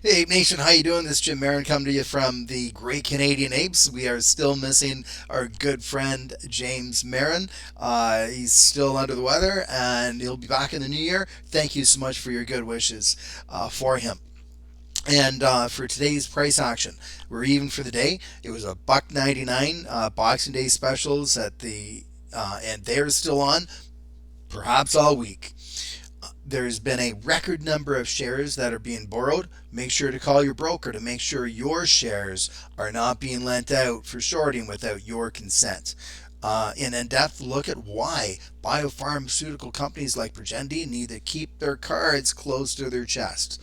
Hey Ape Nation, how you doing? This is Jim Marin coming to you from the Great Canadian Apes. We are still missing our good friend James Marin. He's still under the weather, and he'll be back in the new year. Thank you so much for your good wishes for him. And for today's price action, we're even for the day. It was a buck 99 Boxing Day specials at the and they're still on, perhaps all week. There's been a record number of shares that are being borrowed. Make sure to call your broker to make sure your shares are not being lent out for shorting without your consent. An in-depth look at why biopharmaceutical companies like Progenity need to keep their cards close to their chest.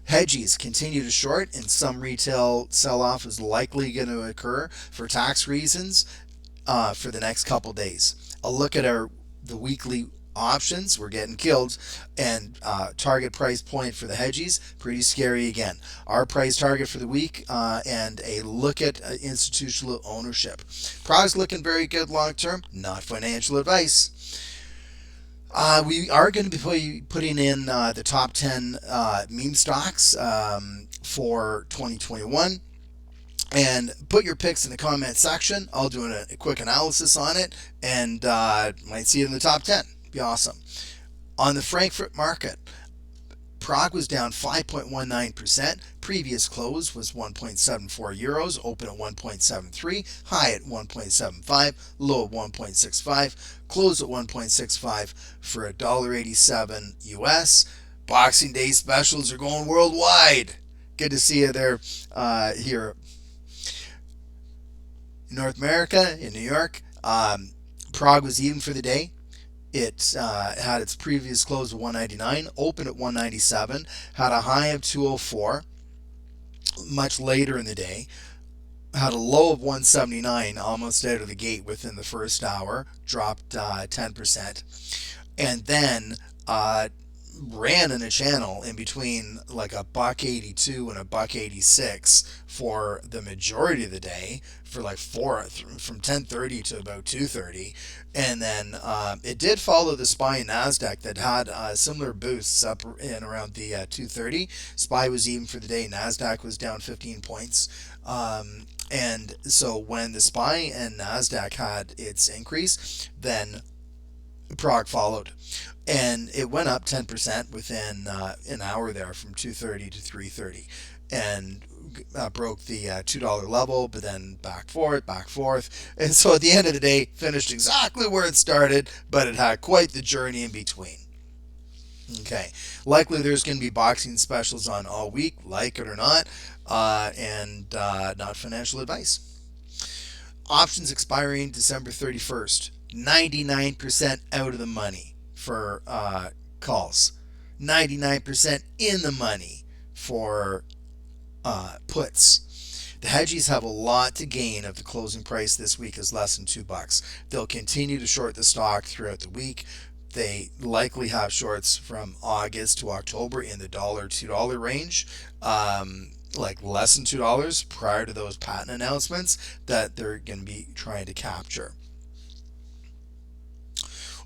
Hedgies continue to short, and some retail sell-off is likely going to occur for tax reasons for the next couple days. A look at the weekly options. We're getting killed, and target price point for the hedgies, pretty scary again. Our price target for the week, and a look at institutional ownership. Prog's looking very good long term, not financial advice. We are going to be putting in the top 10 meme stocks for 2021. And put your picks in the comment section. I'll do a quick analysis on it, and might see it in the top 10. Be awesome. On the Frankfurt market, Prague was down 5.19%. Previous close was 1.74 euros, open at 1.73, high at 1.75, low at 1.65, close at 1.65 for $1.87 US. Boxing Day specials are going worldwide. Good to see you there here in North America, in New York. Prague was even for the day. It had its previous close of 199, opened at 197, had a high of 204 much later in the day, had a low of 179 almost out of the gate within the first hour, dropped 10%, and then ran in a channel in between like a buck 82 and a buck 86 for the majority of the day, for like from 10:30 to about 2:30, and then it did follow the SPY and Nasdaq that had similar boosts up in around the 2:30. SPY was even for the day. Nasdaq was down 15 points. And so when the SPY and Nasdaq had its increase, then Prague followed, and it went up 10% within an hour there, from 2:30 to 3:30, and broke the $2 level, but then back forth, and so at the end of the day, finished exactly where it started, but it had quite the journey in between. Okay, likely there's going to be boxing specials on all week, like it or not, and not financial advice. Options expiring December 31st. 99% out of the money for calls. 99% in the money for puts. The hedgies have a lot to gain if the closing price this week is less than $2. They'll continue to short the stock throughout the week. They likely have shorts from August to October in the $2 range. Like less than $2 prior to those patent announcements that they're going to be trying to capture.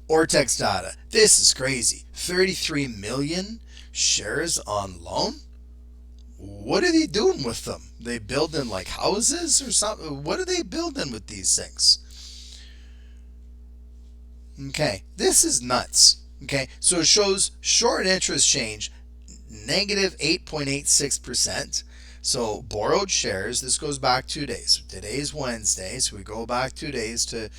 Ortex data. This is crazy. 33 million shares on loan? What are they doing with them? They building like houses or something? What are they building with these things? Okay, this is nuts. Okay, so it shows short interest change negative 8.86%. So borrowed shares, this goes back 2 days. Today is Wednesday, so we go back 2 days to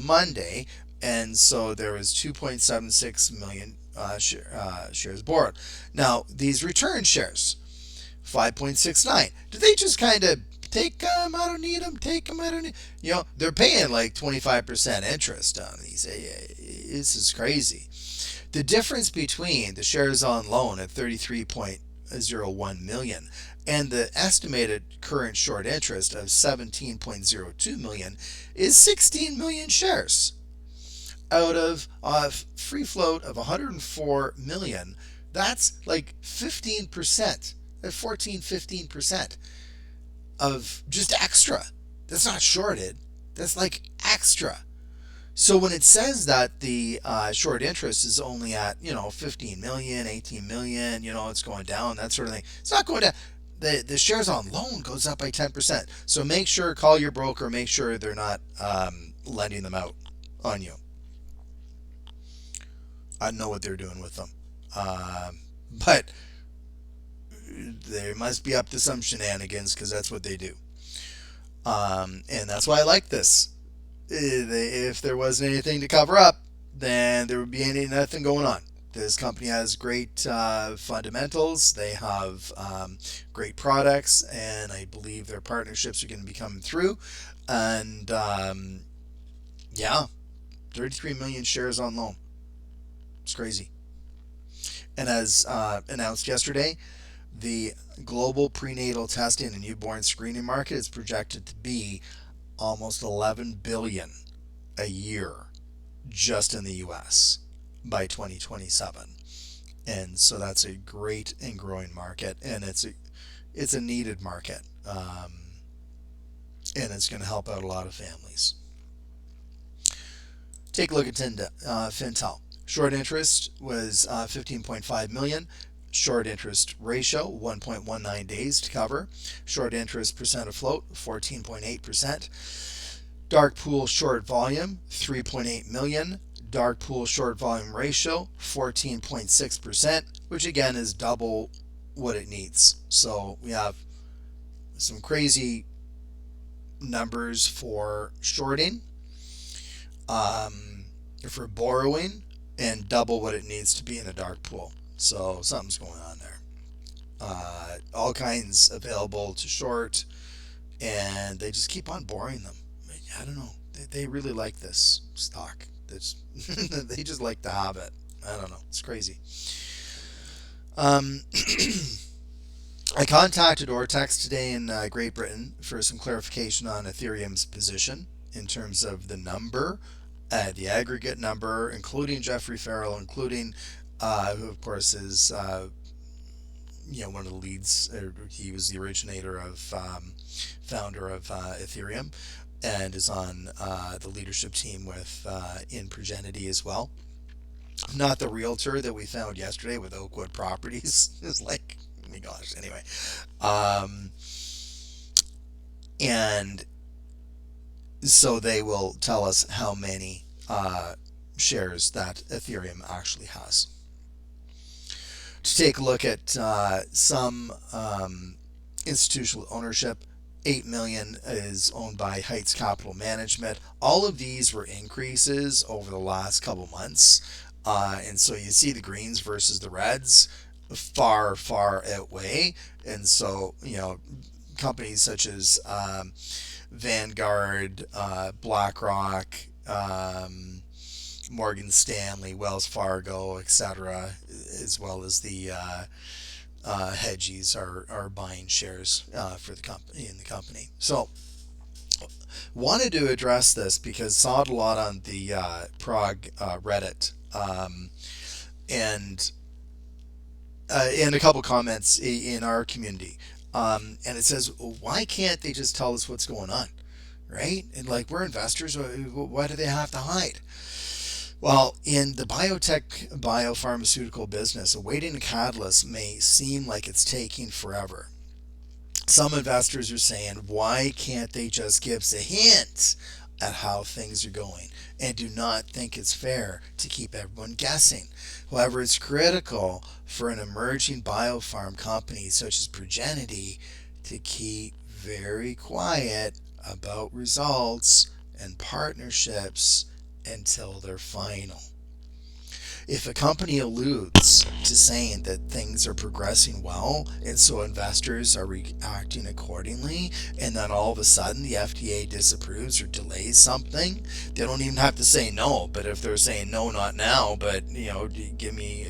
Monday, and so there was 2.76 million shares borrowed. Now these return shares, 5.69. Do they just kind of take them? I don't need them. Take them. I don't need. They're paying like 25% interest on these. This is crazy. The difference between the shares on loan at 33.01 million and the estimated current short interest of 17.02 million is 16 million shares out of a free float of 104 million. That's like 15%, 15% of just extra. That's not shorted. That's like extra. So when it says that the short interest is only at 15 million, 18 million, it's going down, that sort of thing. It's not going down. The shares on loan goes up by 10%. So make sure, call your broker, make sure they're not lending them out on you. I know what they're doing with them. But they must be up to some shenanigans because that's what they do. And that's why I like this. If there wasn't anything to cover up, then there would be nothing going on. This company has great fundamentals. They have great products, and I believe their partnerships are going to be coming through. And yeah, 33 million shares on loan. It's crazy. And as announced yesterday, the global prenatal testing and newborn screening market is projected to be almost 11 billion a year just in the US by 2027. And so that's a great and growing market, and it's a needed market. And it's going to help out a lot of families. Take a look at Fintel. Short interest was 15.5 million. Short interest ratio 1.19 days to cover. Short interest percent of float 14.8%. Dark pool short volume 3.8 million. Dark pool short volume ratio 14.6%, which again is double what it needs. So we have some crazy numbers for shorting, for borrowing, and double what it needs to be in a dark pool. So something's going on there. All kinds available to short, and they just keep on borrowing them. I don't know. They really like this stock. They just like to have it. I don't know. It's crazy. I contacted Ortex today in Great Britain for some clarification on Ethereum's position in terms of the number, the aggregate number, including Jeffrey Ferrell, including who of course is one of the leads. He was the originator of founder of Ethereum, and is on the leadership team with in Progenity as well. Not the realtor that we found yesterday with Oakwood Properties. It's like, oh my gosh. Anyway, and so they will tell us how many shares that Ethereum actually has. To take a look at some institutional ownership, 8 million is owned by Heights Capital Management. All of these were increases over the last couple months. And so you see the greens versus the reds far, far outweigh. And so, companies such as Vanguard, BlackRock, Morgan Stanley, Wells Fargo, etc., as well as the hedgies are buying shares for the company in the company. So wanted to address this because saw it a lot on the Prog Reddit, and a couple comments in our community, and it says, why can't they just tell us what's going on, right? And like, we're investors, why do they have to hide? Well, in the biotech biopharmaceutical business, awaiting a catalyst may seem like it's taking forever. Some investors are saying, why can't they just give us a hint at how things are going, and do not think it's fair to keep everyone guessing. However, it's critical for an emerging biopharm company such as Progenity to keep very quiet about results and partnerships until they're final. If a company alludes to saying that things are progressing well, and so investors are reacting accordingly, and then all of a sudden the FDA disapproves or delays something, they don't even have to say no. But if they're saying no, not now, but give me,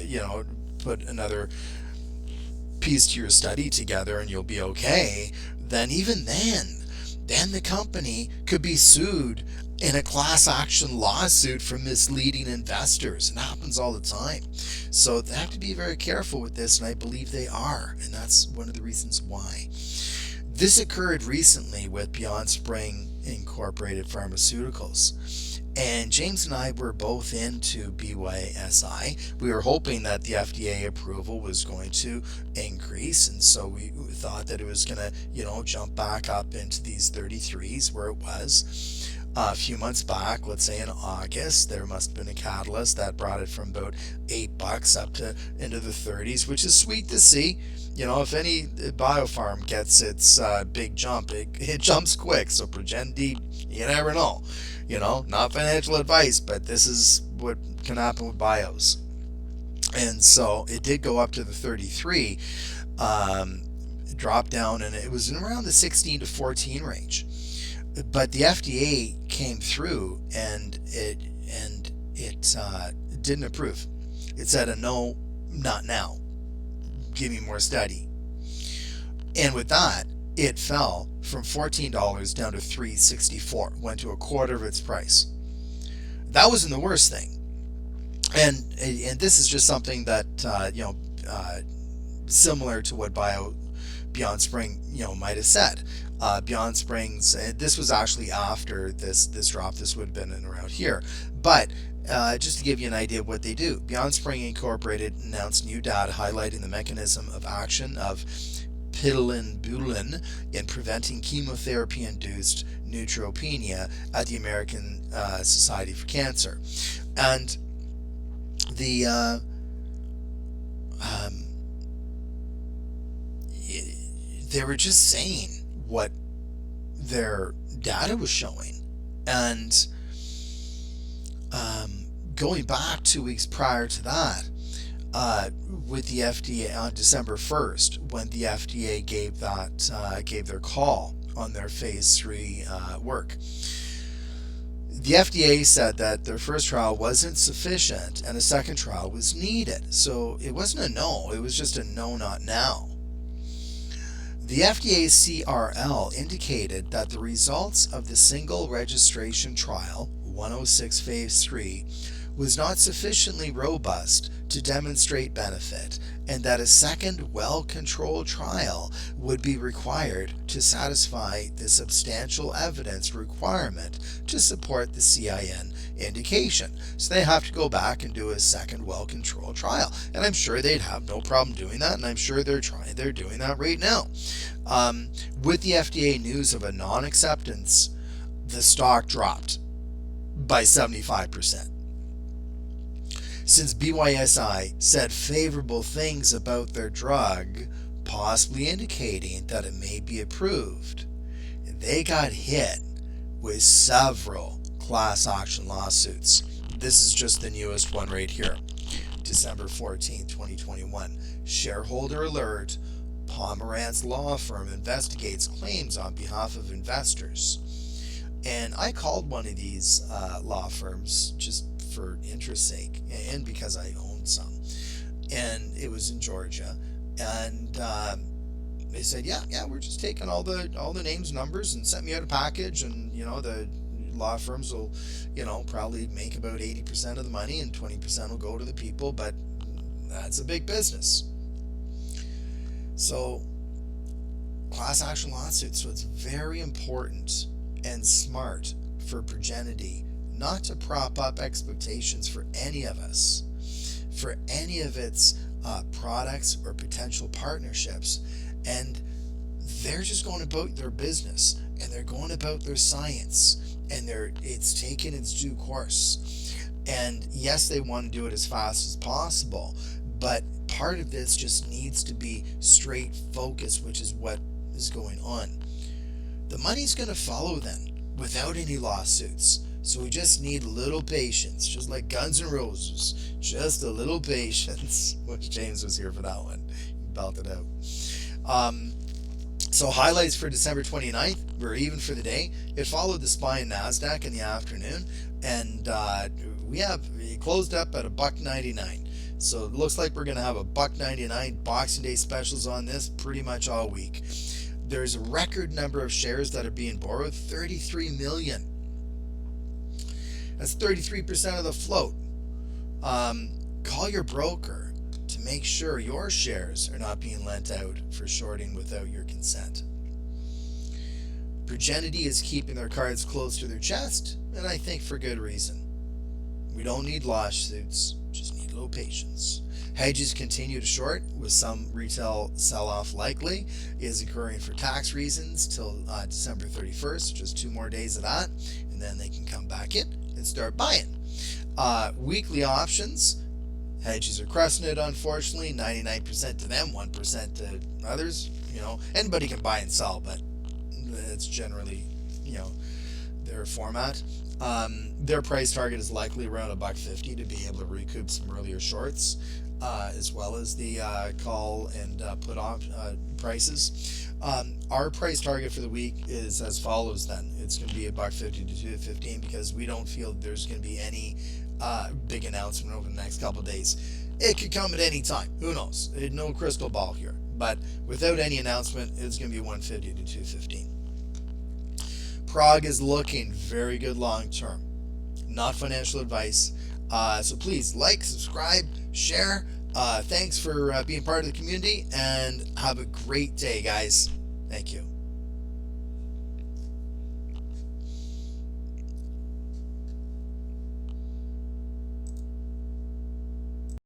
put another piece to your study together and you'll be okay, then even then the company could be sued in a class action lawsuit for misleading investors. It happens all the time. So they have to be very careful with this, and I believe they are, and that's one of the reasons why. This occurred recently with Beyond Spring Incorporated Pharmaceuticals, And James and I were both into BYSI. We were hoping that the FDA approval was going to increase, and so we thought that it was going to, jump back up into these 33s where it was. A few months back, let's say in August, there must have been a catalyst that brought it from about $8 up to into the 30s, which is sweet to see. If any biofarm gets its big jump, it jumps quick. So Progenity, you never know. Not financial advice, but this is what can happen with bios. And so it did go up to the 33, dropped down, and it was in around the 16 to 14 range. But the FDA came through and it didn't approve. It said a no, not now. Give me more study. And with that, it fell from $14 down to $3.64, went to a quarter of its price. That wasn't the worst thing. And this is just something that similar to what Beyond Spring might have said. Beyond Springs, this was actually after this drop. This would have been in around here, but just to give you an idea of what they do, Beyond Spring Incorporated announced new data highlighting the mechanism of action of pitilinbulin in preventing chemotherapy-induced neutropenia at the American Society for Cancer. And the they were just saying what their data was showing. And going back 2 weeks prior to that, with the FDA on December 1st, when the FDA gave their call on their phase 3 work. The FDA said that their first trial wasn't sufficient and a second trial was needed. So it wasn't a no, it was just a no, not now. The FDA's CRL indicated that the results of the single registration trial, 106 phase 3, was not sufficiently robust to demonstrate benefit, and that a second well-controlled trial would be required to satisfy the substantial evidence requirement to support the CIN indication. So they have to go back and do a second well-controlled trial, and I'm sure they'd have no problem doing that, and I'm sure they're doing that right now. With the FDA news of a non-acceptance, the stock dropped by 75%. Since BYSI said favorable things about their drug, possibly indicating that it may be approved, they got hit with several class action lawsuits. This is just the newest one right here. December 14, 2021. Shareholder alert. Pomerantz law firm investigates claims on behalf of investors. And I called one of these law firms just for interest's sake and because I own some. And it was in Georgia. And they said, yeah, we're just taking all the names, numbers, and sent me out a package. And, the law firms will, probably make about 80% of the money and 20% will go to the people. But that's a big business. So, class action lawsuits. So it's very important and smart for Progenity not to prop up expectations for any of us, for any of its products or potential partnerships. And they're just going about their business and they're going about their science and it's taken its due course. And yes, they want to do it as fast as possible, but part of this just needs to be straight focus, which is what is going on. The money's going to follow then without any lawsuits. So we just need a little patience, just like Guns N' Roses, just a little patience. Wish James was here for that one. He belted out. So highlights for December 29th were even for the day. It followed the SPY and NASDAQ in the afternoon, and it closed up at $1.99. So it looks like we're going to have a $1.99 Boxing Day specials on this pretty much all week. There's a record number of shares that are being borrowed, 33 million. That's 33% of the float. Call your broker to make sure your shares are not being lent out for shorting without your consent. Progenity is keeping their cards close to their chest and I think for good reason. We don't need lawsuits, just need a little patience. Hedges continue to short, with some retail sell-off likely is occurring for tax reasons till December 31st, just 2 more days of that, and then they can come back in and start buying. Weekly options, hedges are crushing it, unfortunately. 99% to them, 1% to others. Anybody can buy and sell, but it's generally, their format. Their price target is likely around $1.50 to be able to recoup some earlier shorts, as well as the call and put on prices. Our price target for the week is as follows. Then it's going to be $1.50 to $2.15 because we don't feel there's going to be any big announcement over the next couple of days. It could come at any time. Who knows? No crystal ball here. But without any announcement, it's going to be $1.50 to $2.15. Prog is looking very good long term. Not financial advice. So please like, subscribe, share. Thanks for being part of the community, and have a great day, guys. Thank you.